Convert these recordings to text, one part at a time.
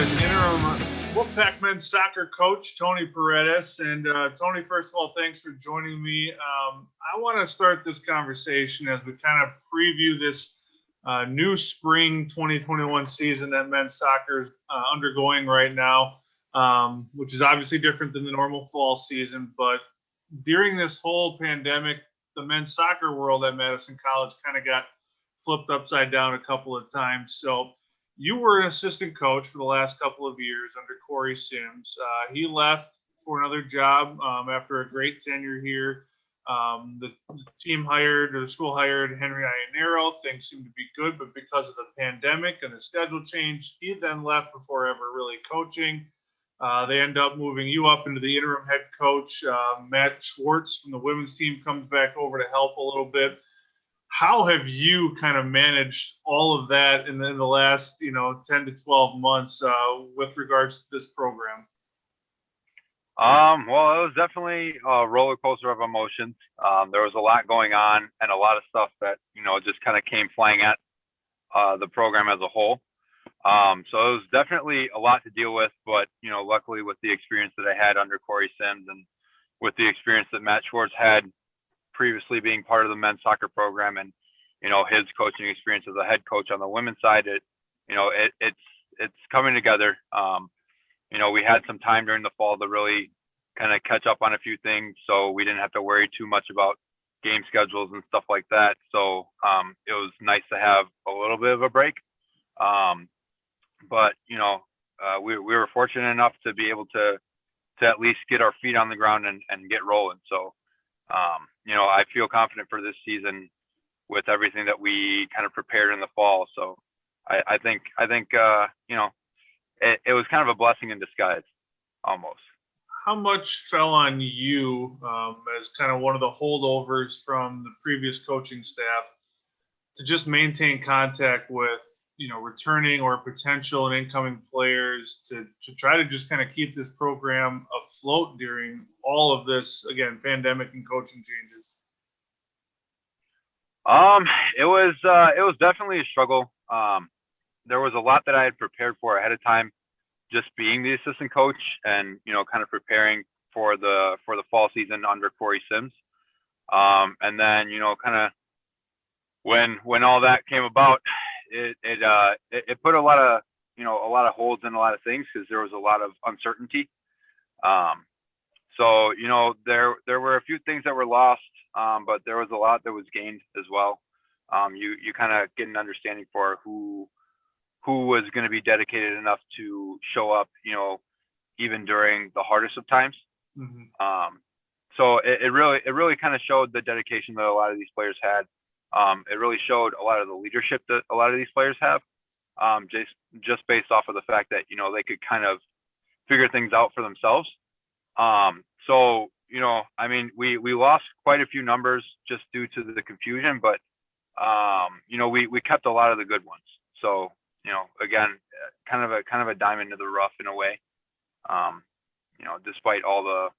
is interim Wolfpack men's soccer coach Tony Paredes. And Tony, first of all, thanks for joining me. I want to start this conversation as we kind of preview this new spring 2021 season that men's soccer is undergoing right now, which is obviously different than the normal fall season. But during this whole pandemic, the men's soccer world at Madison College kind of got flipped upside down a couple of times. So you were an assistant coach for the last couple of years under Corey Sims. He left for another job after a great tenure here. The school hired Henry Iannero. Things seemed to be good, but because of the pandemic and the schedule change, he then left before ever really coaching. They end up moving you up into the interim head coach. Matt Schwartz from the women's team comes back over to help a little bit. How have you kind of managed all of that in the last, 10 to 12 months with regards to this program? Well, it was definitely a roller coaster of emotions. There was a lot going on and a lot of stuff that, just kind of came flying at the program as a whole. So it was definitely a lot to deal with, but, luckily with the experience that I had under Corey Sims and with the experience that Matt Schwartz had previously being part of the men's soccer program and, his coaching experience as a head coach on the women's side, it's coming together. We had some time during the fall to really kind of catch up on a few things, so we didn't have to worry too much about game schedules and stuff like that. So it was nice to have a little bit of a break. But we were fortunate enough to be able to at least get our feet on the ground and get rolling. So I feel confident for this season with everything that we kind of prepared in the fall. So I think it was kind of a blessing in disguise, almost. How much fell on you as kind of one of the holdovers from the previous coaching staff to just maintain contact with, returning or potential and incoming players to try to just kind of keep this program afloat during all of this, again, pandemic and coaching changes? It was definitely a struggle. There was a lot that I had prepared for ahead of time, just being the assistant coach and, kind of preparing for the fall season under Corey Sims. And then, kind of when all that came about, it put a lot of holds in a lot of things because there was a lot of uncertainty. So there were a few things that were lost, but there was a lot that was gained as well. You kind of get an understanding for who was going to be dedicated enough to show up, even during the hardest of times. Mm-hmm. So it really kind of showed the dedication that a lot of these players had. It really showed a lot of the leadership that a lot of these players have, just based off of the fact that, they could kind of figure things out for themselves. So, we lost quite a few numbers just due to the confusion, but, we kept a lot of the good ones. So, again, kind of a diamond in the rough in a way, despite all the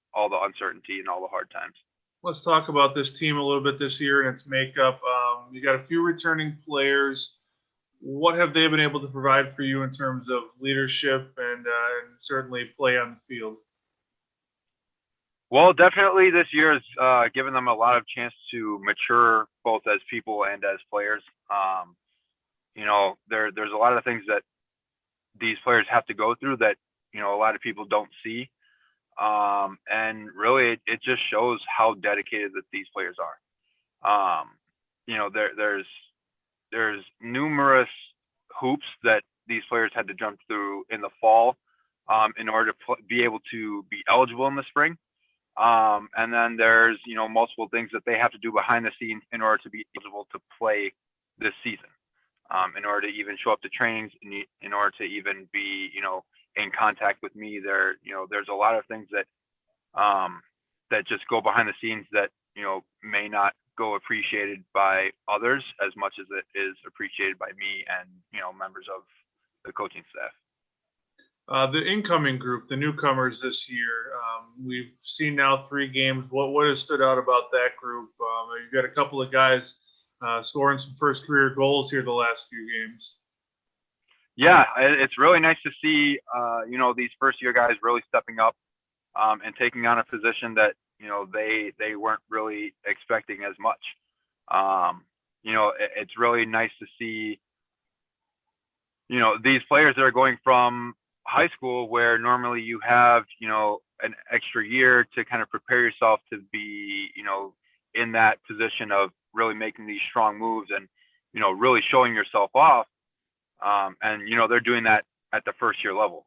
uncertainty and all the hard times. Let's talk about this team a little bit this year and its makeup. You got a few returning players. What have they been able to provide for you in terms of leadership and certainly play on the field? Well, definitely this year has given them a lot of chance to mature both as people and as players. There's a lot of things that these players have to go through that, a lot of people don't see. And really it just shows how dedicated that these players are. There's numerous hoops that these players had to jump through in the fall, in order to be able to be eligible in the spring. And then there's, multiple things that they have to do behind the scenes in order to be eligible to play this season, in order to even show up to trainings, in order to even be, in contact with me. There's a lot of things that just go behind the scenes that, may not go appreciated by others as much as it is appreciated by me and, members of the coaching staff. The incoming group, the newcomers this year, we've seen now 3 games. What has stood out about that group? You've got a couple of guys scoring some first career goals here the last few games. Yeah, it's really nice to see, these first year guys really stepping up, and taking on a position that, they weren't really expecting as much. It's really nice to see, these players that are going from high school where normally you have, an extra year to kind of prepare yourself to be, in that position of really making these strong moves and, really showing yourself off. And they're doing that at the first year level.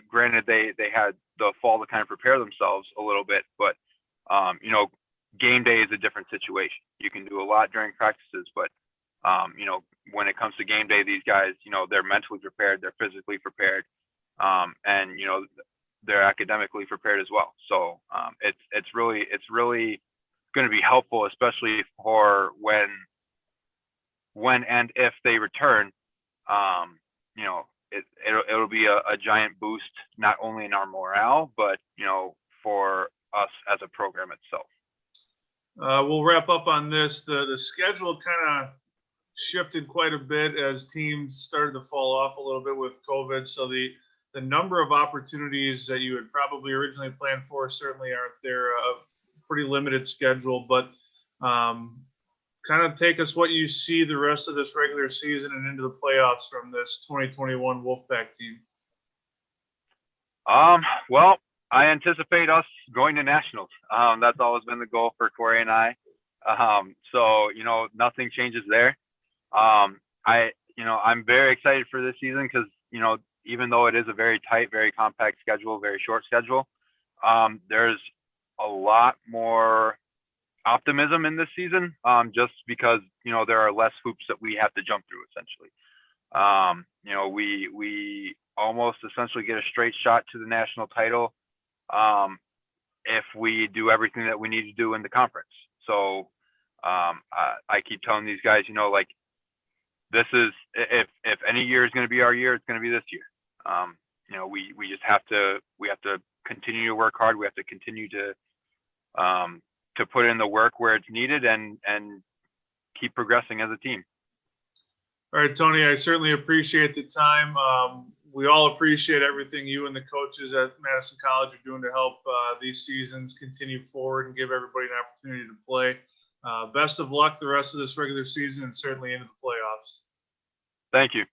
Granted, they had the fall to kind of prepare themselves a little bit, but game day is a different situation. You can do a lot during practices, but when it comes to game day, these guys, they're mentally prepared, they're physically prepared, and they're academically prepared as well. So it's really going to be helpful, especially for when and if they return. It'll be a giant boost not only in our morale, but for us as a program itself. We'll wrap up on this. The schedule kind of shifted quite a bit as teams started to fall off a little bit with COVID. So the number of opportunities that you had probably originally planned for certainly aren't there. A pretty limited schedule, but kind of take us what you see the rest of this regular season and into the playoffs from this 2021 Wolfpack team. Well, I anticipate us going to nationals. That's always been the goal for Corey and I. So nothing changes there. I'm very excited for this season because even though it is a very tight, very compact schedule, very short schedule, there's a lot more optimism in this season, just because there are less hoops that we have to jump through essentially. We almost essentially get a straight shot to the national title if we do everything that we need to do in the conference. So I keep telling these guys, this is if any year is going to be our year, it's going to be this year. We just have to continue to work hard. We have to continue to put in the work where it's needed and keep progressing as a team. All right, Tony, I certainly appreciate the time. We all appreciate everything you and the coaches at Madison College are doing to help these seasons continue forward and give everybody an opportunity to play. Best of luck the rest of this regular season and certainly into the playoffs. Thank you.